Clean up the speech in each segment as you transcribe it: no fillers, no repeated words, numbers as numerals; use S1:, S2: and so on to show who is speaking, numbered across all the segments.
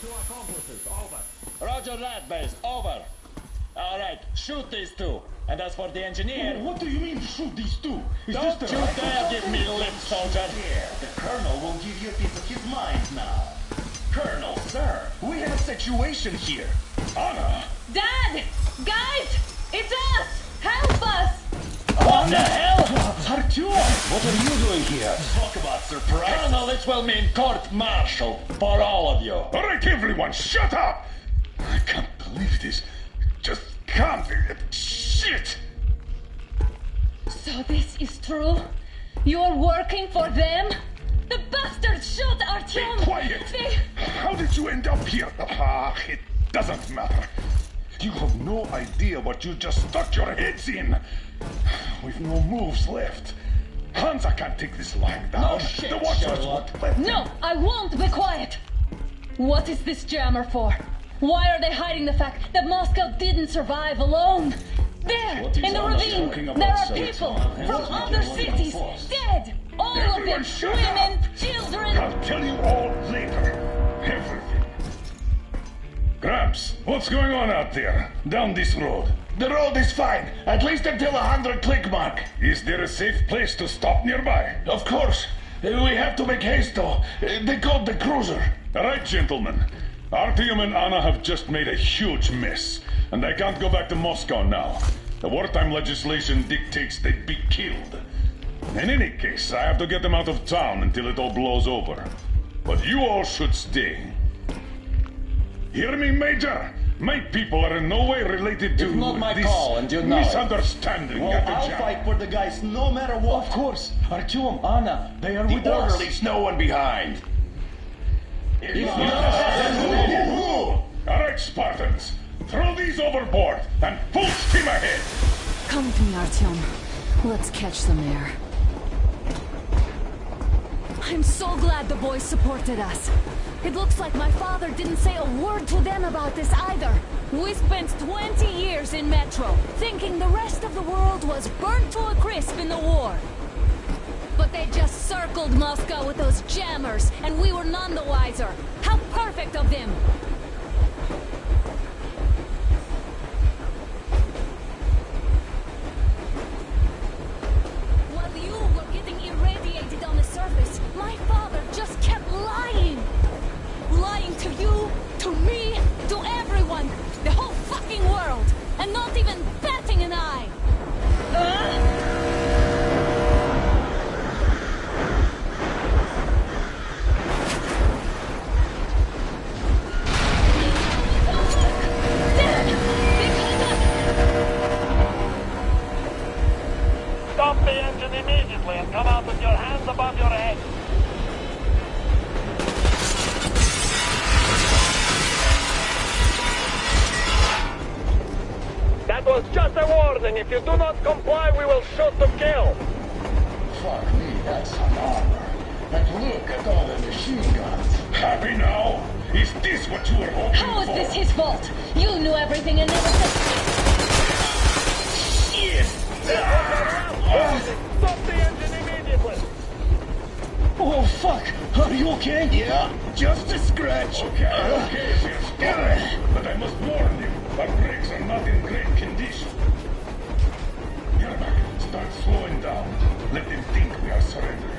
S1: Two accomplices, over.
S2: Roger that, base. Over. All right, shoot these two. And as for the engineer...
S1: What do you mean, shoot these two?
S2: Don't you dare give me lip, soldier.
S1: Yeah, the Colonel will give you a piece of his mind now. Colonel, sir, we have a situation here. Anna!
S3: Dad! Guys! It's us! Help us!
S2: What the hell?
S1: Artyom, what are you doing here? Talk about surprise.
S2: Colonel, this will mean court-martial for all of you.
S4: All right, everyone, shut up! I can't believe this. Just can't. Shit!
S3: So this is true? You're working for them? The bastards shot Artyom!
S4: Be quiet! How did you end up here? It doesn't matter. You have no idea what you just stuck your heads in. We've no moves left. Hansa can't take this lying down.
S2: No shit,
S4: the Watchers
S2: Sherlock.
S4: won't let them.
S3: No, I won't be quiet! What is this jammer for? Why are they hiding the fact that Moscow didn't survive alone? There,
S2: What is
S3: in the
S2: Anna
S3: ravine,
S2: talking about,
S3: there are
S2: sir?
S3: people
S2: It's
S3: from
S2: not
S3: other
S2: what you're
S3: cities,
S2: looking for.
S3: dead! All of them,
S4: Everyone shut
S3: women, children!
S4: I'll tell you all later. Everything. Gramps, what's going on out there? Down this road?
S1: The road is fine, at least until 100 click mark.
S4: Is there a safe place to stop nearby?
S1: Of course. We have to make haste though. They called the cruiser.
S4: All right, gentlemen. Artyom and Anna have just made a huge mess, and they can't go back to Moscow now. The wartime legislation dictates they be killed. In any case, I have to get them out of town until it all blows over. But you all should stay. Hear me, Major? My people are in no way related to
S2: It's not my
S4: this
S2: call, and you know it.
S4: misunderstanding
S1: Well,
S4: at the
S1: I'll
S4: jam.
S1: fight for the guys no matter what.
S5: Of course, Artyom, Anna, they are with
S1: The
S5: us.
S1: orderlies, no one behind.
S4: All right, Spartans. Throw these overboard and full steam ahead.
S6: Come with me, Artyom. Let's catch some air. I'm so glad the boys supported us. It looks like my father didn't say a word to them about this either. We spent 20 years in Metro, thinking the rest of the world was burnt to a crisp in the war. But they just circled Moscow with those jammers, and we were none the wiser. How perfect of them! While you were getting irradiated on the surface, my father just kept lying. Lying to you, to me, to everyone, the whole fucking world, and not even batting an eye.
S7: Stop the engine immediately and come out with your hands above your head. That was just a warning. If you do not comply, we will shoot to kill.
S1: Fuck me, that's some armor. But look at all the machine guns.
S4: Happy now? Is this what you were hoping
S3: How is
S4: for?
S3: this his fault? You knew everything and never said...
S7: Stop the engine immediately.
S5: Oh, fuck! Are you okay?
S1: Yeah, just a scratch.
S4: Okay, yes. But I must warn you, our brakes are not in great condition. Yermak, start slowing down. Let them think we are surrendering.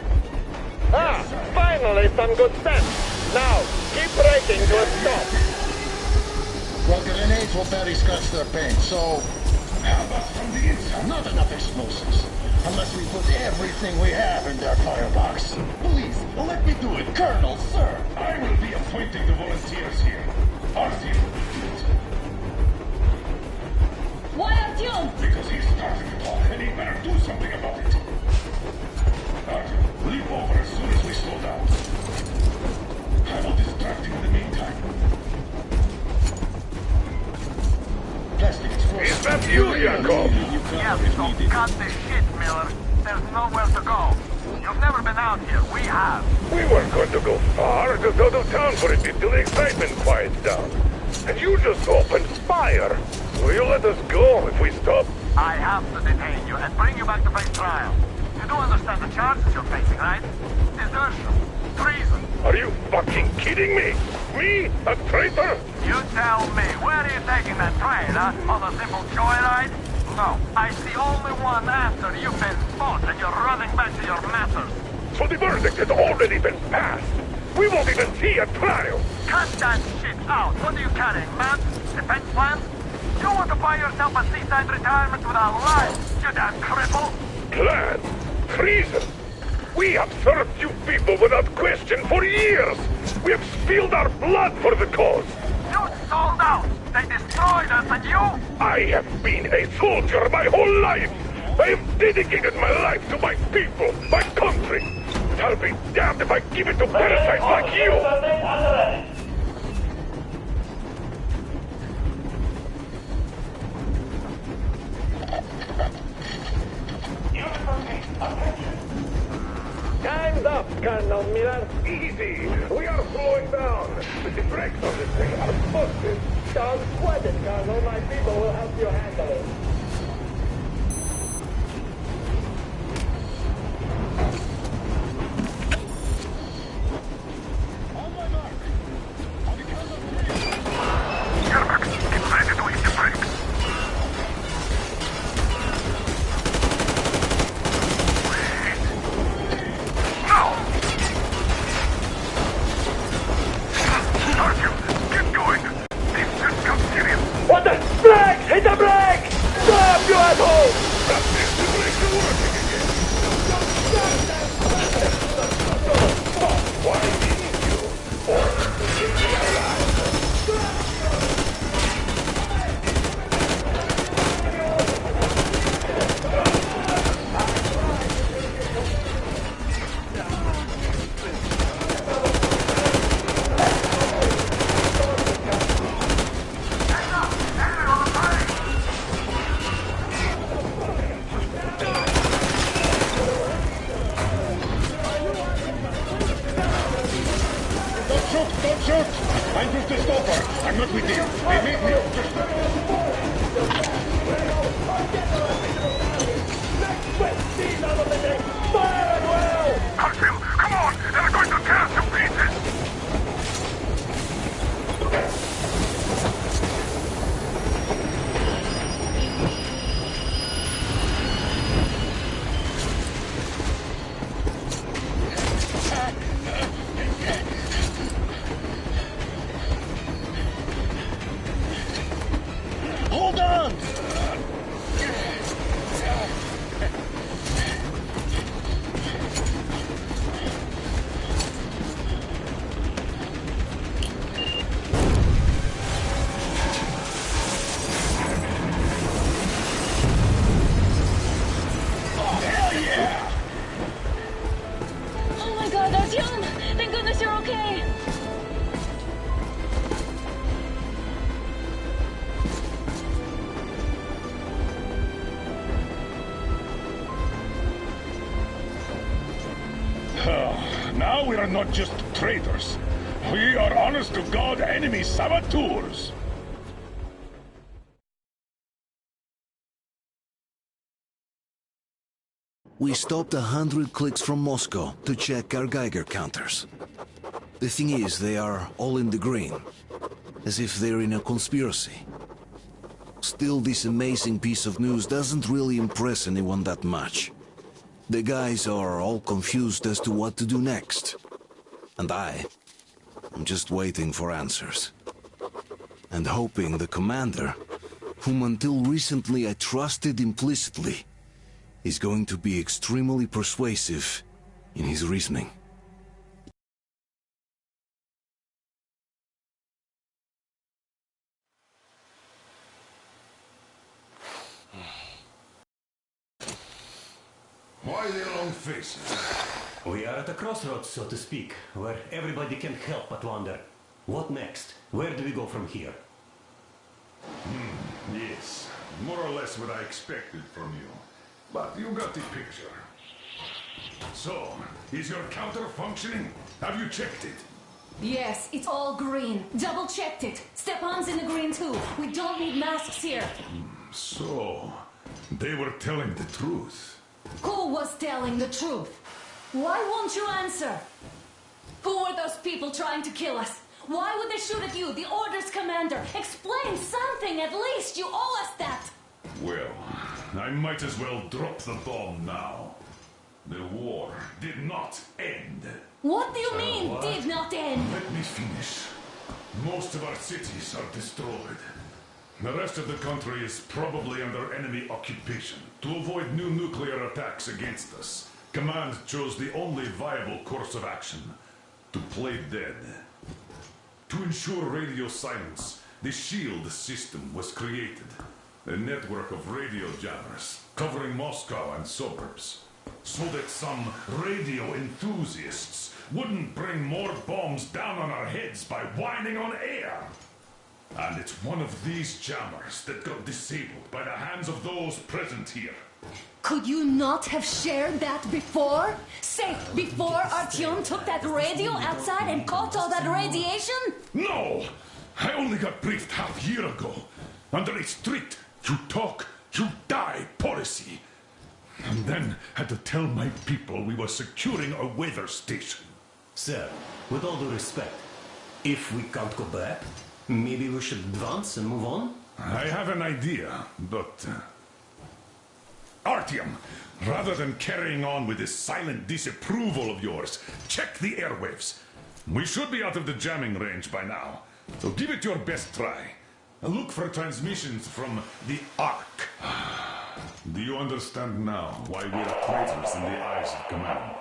S7: Finally some good sense. Now, keep braking to a stop.
S1: Well, grenades will barely scratch their paint, so
S4: How about from the inside?
S1: not enough explosives. Unless we put everything we have in their firebox. Please, let me do it, Colonel, sir.
S4: I will be appointing the volunteers here. Artyom,
S3: Why Artyom?
S4: because he's starting to talk, and he better do something about it. Artyom, leap over as soon as we slow down. I will distract him in the meantime.
S1: Plastic explosives.
S4: Is that you, Yakov?
S7: Yes, so cut the shit, Miller. There's nowhere to go. You've never been out here. We have.
S4: We weren't going to go far, just out of town for a bit till the excitement quiets down. And you just opened fire. Will you let us go if we stop?
S7: I have to detain you and bring you back to face trial. You do understand the charges you're facing, right? Desertion, treason.
S4: Are you fucking kidding me?
S8: Me? A traitor?
S7: You tell me, where are you taking that train, huh? On a simple joyride? No, I see only one answer. You've been spotted and you're running back to your masters.
S8: So the verdict has already been passed. We won't even see a trial.
S7: Cut that shit out. What are you carrying, man? Defense plans? You want to buy yourself a seaside retirement without life, you damn cripple?
S8: Plan? Treason? We have served you people without question for years. We have spilled our blood for the cause.
S7: You sold out. They destroyed us and you?
S8: I have been a soldier my whole life. I have dedicated my life to my people, my country. I'll be damned if I give it to parasites like you.
S7: Time's up, Colonel Miller.
S8: Easy. We are slowing down. The brakes on this thing are busted.
S7: Don't sweat it, Colonel. My people will help you handle it.
S4: On my mark. On the count of 3.
S8: Germax, get ready to hit the brakes.
S7: What the? Brakes! Hit the brakes! Stop, you asshole!
S8: That means the brakes are working again. Why didn't you?
S4: Don't shoot! I'm just a stopper. I'm not with you. They made me just...
S8: Harfield, come on! They're going to tear us to pieces!
S5: Hold on!
S3: Oh my god, Artyom! Thank goodness you're okay!
S4: Now we are not just traitors. We are honest-to-God enemy saboteurs.
S9: We stopped 100 clicks from Moscow to check our Geiger counters. The thing is, they are all in the green, as if they're in a conspiracy. Still, this amazing piece of news doesn't really impress anyone that much. The guys are all confused as to what to do next. And I'm just waiting for answers. And hoping the commander, whom until recently I trusted implicitly, is going to be extremely persuasive in his reasoning.
S8: Why the long faces?
S10: We are at a crossroads, so to speak, where everybody can't help but wonder, what next? Where do we go from here?
S8: Yes, more or less what I expected from you. But you got the picture. So, is your counter functioning? Have you checked it?
S6: Yes, it's all green. Double-checked it. Stepan's in the green too. We don't need masks here.
S8: So, they were telling the truth.
S6: Who was telling the truth? Why won't you answer? Who were those people trying to kill us? Why would they shoot at you, the Order's commander? Explain something, at least! You owe us that!
S4: Well, I might as well drop the bomb now. The war did not end.
S6: What do you mean, did not end?
S4: Let me finish. Most of our cities are destroyed. The rest of the country is probably under enemy occupation. To avoid new nuclear attacks against us, Command chose the only viable course of action: to play dead. To ensure radio silence, the SHIELD system was created. A network of radio jammers covering Moscow and suburbs, so that some radio enthusiasts wouldn't bring more bombs down on our heads by whining on air. And it's one of these jammers that got disabled by the hands of those present here.
S6: Could you not have shared that before? Say, before Artyom took that radio outside and caught all that radiation?
S4: No! I only got briefed half a year ago. Under a strict, you talk, you die policy. And then had to tell my people we were securing a weather station.
S10: Sir, with all due respect, if we can't go back, maybe we should advance and move on?
S4: I have an idea, but... Artyom, rather than carrying on with this silent disapproval of yours, check the airwaves. We should be out of the jamming range by now, so give it your best try. Look for transmissions from the Ark. Do you understand now why we're traitors in the eyes of Command?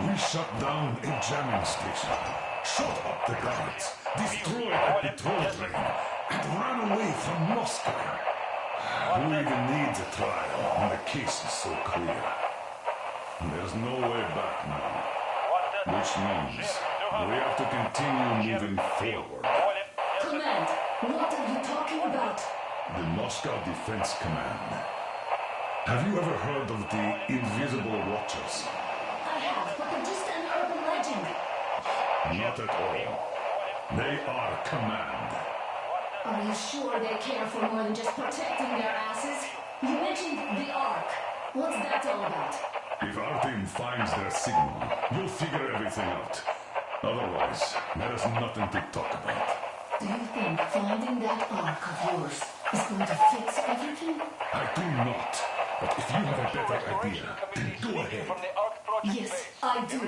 S4: We shut down a jamming station, shot up the guards, destroyed a patrol train, and ran away from Moscow. Who even needs a trial when the case is so clear? There's no way back now, which means we have to continue moving forward.
S6: Command, what are you talking about?
S4: The Moscow Defense Command. Have you ever heard of the Invisible Watchers?
S6: I have, but they're just an urban legend.
S4: Not at all. They are Command.
S6: Are you sure they care for more than just protecting their asses? You mentioned the Ark. What's that all about?
S4: If our team finds their signal, you'll figure everything out. Otherwise, there is nothing to talk about.
S6: Do you think finding that Ark of yours is going to fix everything?
S4: I do not. But if you have a better idea, then go ahead.
S6: Yes, I do.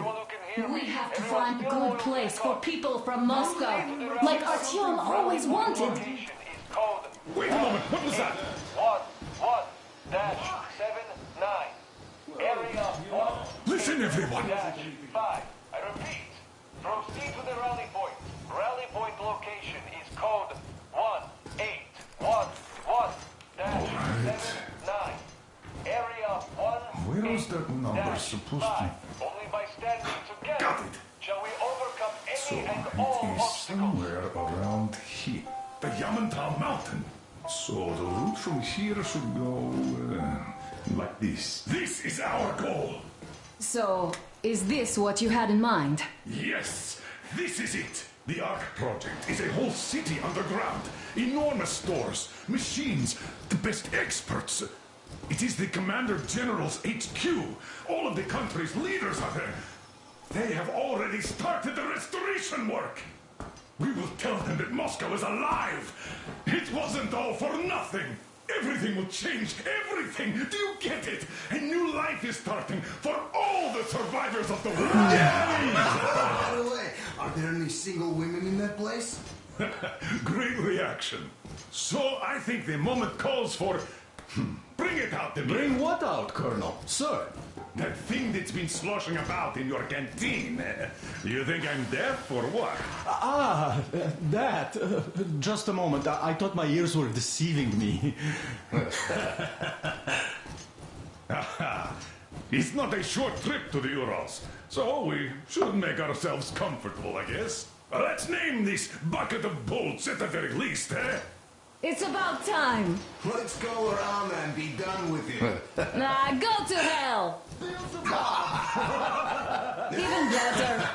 S6: We have to find a good place for people from Moscow, like Artyom always wanted.
S4: Wait a moment, what was that?
S7: 1-1-79. Area 1.
S4: Listen, everyone.
S7: -5. I repeat. Proceed to the rally point. Rally point location is code 1-8-1-1-79. Area 1.
S4: Where was that number supposed to...
S7: Only by standing together
S4: Got it.
S7: shall we overcome any
S4: So
S7: and
S4: it
S7: all
S4: is
S7: obstacles.
S4: somewhere around here. The Yamantau Mountain. So the route from here should go like this. This is our goal.
S6: So, is this what you had in mind?
S4: Yes, this is it. The Ark Project is a whole city underground. Enormous stores, machines, the best experts. It is the Commander General's HQ. All of the country's leaders are there. They have already started the restoration work. We will tell them that Moscow is alive. It wasn't all for nothing. Everything will change. Everything. Do you get it? A new life is starting for all the survivors of the war.
S11: By the way, are there any single women in that place?
S4: Great reaction. So I think the moment calls for... Bring it out, Demir.
S5: Bring what out, Colonel? Sir?
S4: That thing that's been sloshing about in your canteen. You think I'm deaf or what?
S5: That. Just a moment. I thought my ears were deceiving me.
S4: It's not a short trip to the Urals, so we should make ourselves comfortable, I guess. Let's name this bucket of bolts at the very least, eh?
S6: It's about time.
S11: Let's go around and be done with it.
S6: Nah, go to hell. Even better.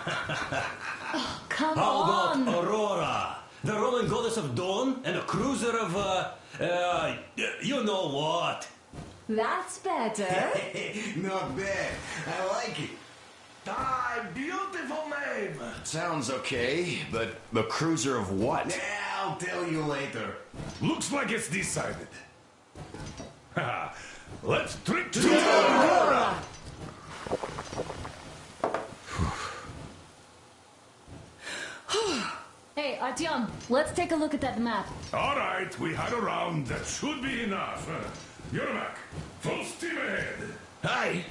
S6: Oh, come
S10: How
S6: on.
S10: about Aurora? The Roman goddess of dawn and a cruiser of, you know what?
S6: That's better.
S11: Not bad. I like it. Die, beautiful name!
S12: Sounds okay, but a cruiser of what?
S11: Yeah, I'll tell you later.
S8: Looks like it's decided. Haha. Let's trick to
S11: Aurora!
S3: Hey, Artyom, let's take a look at that map.
S8: All right, we had a round. That should be enough. Yermak, full steam ahead.
S11: Hi!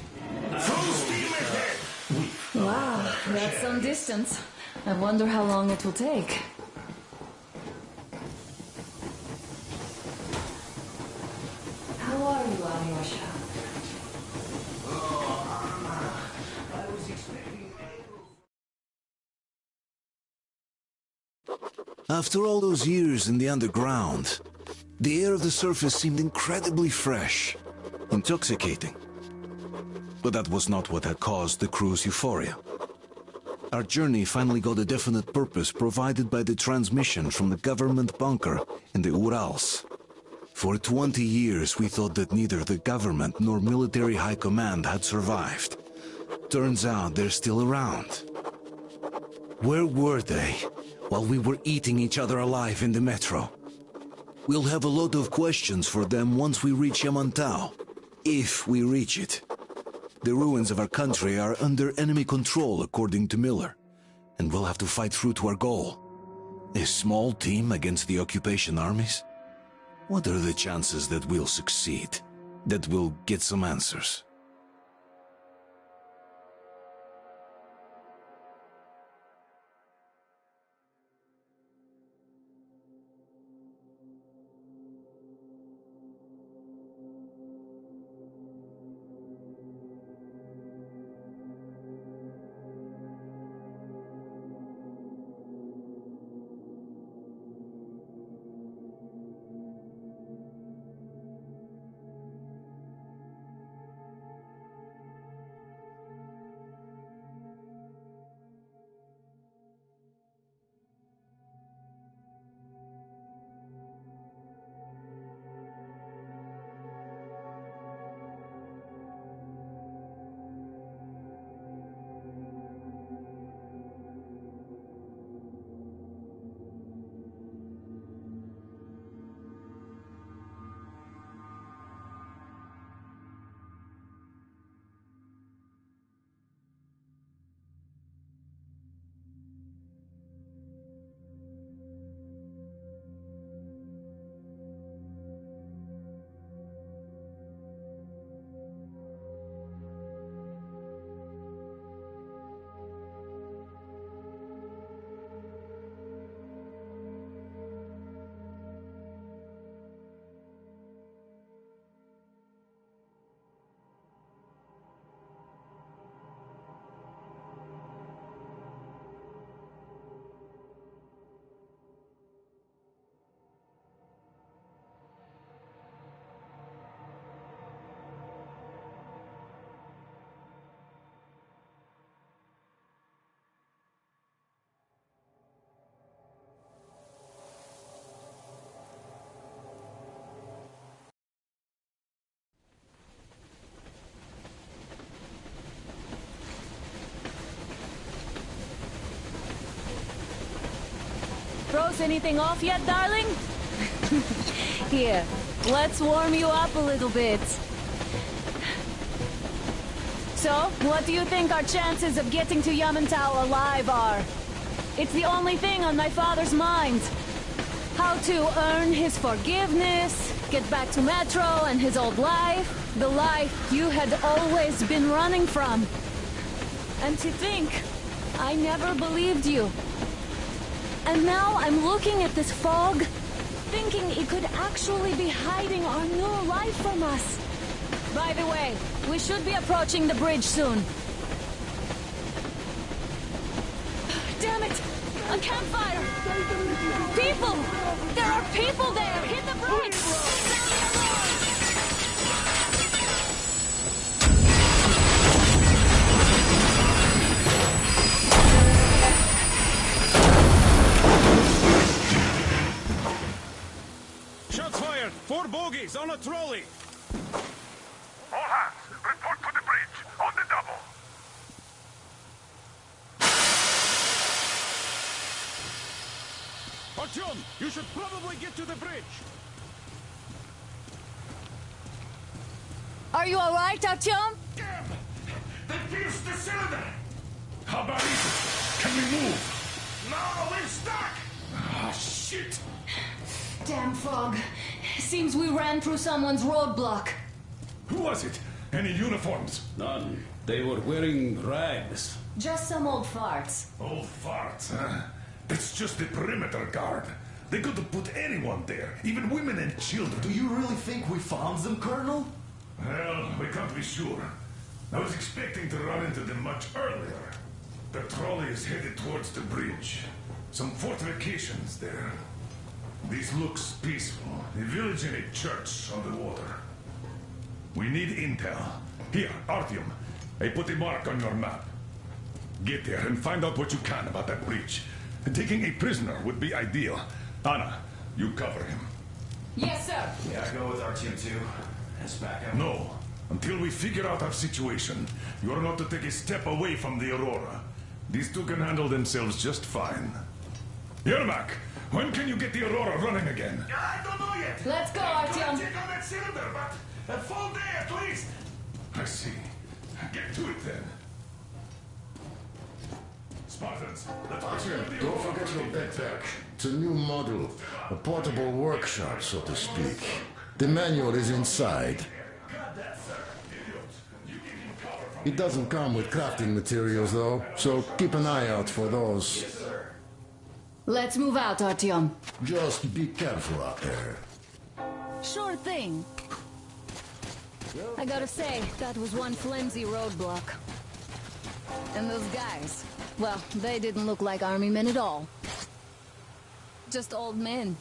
S8: Full steam ahead.
S3: Wow, that's some distance. I wonder how long it will take. How are you, Alyosha?
S11: I was expecting...
S9: After all those years in the underground, the air of the surface seemed incredibly fresh, intoxicating. But that was not what had caused the crew's euphoria. Our journey finally got a definite purpose provided by the transmission from the government bunker in the Urals. For 20 years we thought that neither the government nor military high command had survived. Turns out they're still around. Where were they while we were eating each other alive in the metro? We'll have a lot of questions for them once we reach Yamantau, if we reach it. The ruins of our country are under enemy control, according to Miller, and we'll have to fight through to our goal. A small team against the occupation armies? What are the chances that we'll succeed? That we'll get some answers?
S6: Froze anything off yet, darling? Here, let's warm you up a little bit. So, what do you think our chances of getting to Yamantau alive are? It's the only thing on my father's mind. How to earn his forgiveness, get back to Metro and his old life, the life you had always been running from. And to think, I never believed you. And now I'm looking at this fog, thinking it could actually be hiding our new life from us. By the way, we should be approaching the bridge soon.
S3: Damn it! A campfire! People! There are people there! Hit the bridge! Sound the alarm!
S13: Shots fired! 4 bogies on a trolley!
S8: All hands, report to the bridge, on the double.
S13: Artyom, you should probably get to the bridge.
S6: Are you alright, Artyom?
S8: They pierced the cylinder! How about it? Can we move? No, we're stuck! Ah, shit!
S3: Damn fog. Seems we ran through someone's roadblock.
S8: Who was it? Any uniforms?
S13: None. They were wearing rags.
S3: Just some old farts.
S8: Old farts, huh? That's just the perimeter guard. They could have put anyone there, even women and children.
S5: Do you really think we found them, Colonel?
S8: Well, we can't be sure. I was expecting to run into them much earlier. The trolley is headed towards the bridge. Some fortifications there. This looks peaceful. A village and a church on the water. We need intel. Here, Artyom. I put a mark on your map. Get there and find out what you can about that bridge. Taking a prisoner would be ideal. Anna, you cover him.
S3: Yes, sir.
S12: Yeah, I go with Artyom too. Let's back up.
S8: No. Until we figure out our situation, you are not to take a step away from the Aurora. These two can handle themselves just fine. Yermak, when can you get the Aurora running again?
S7: I don't know yet.
S3: Let's go,
S7: I'm
S3: Artyom.
S7: gonna check on that cylinder, but a full day at least.
S8: I see. Get to it then. Spartans, let's
S14: Don't forget your backpack. It's a new model. A portable workshop, so to speak. The manual is inside. It doesn't come with crafting materials, though, so keep an eye out for those.
S3: Let's move out, Artyom.
S14: Just be careful out there.
S6: Sure thing. I gotta say, that was one flimsy roadblock. And those guys, well, they didn't look like army men at all. Just old men.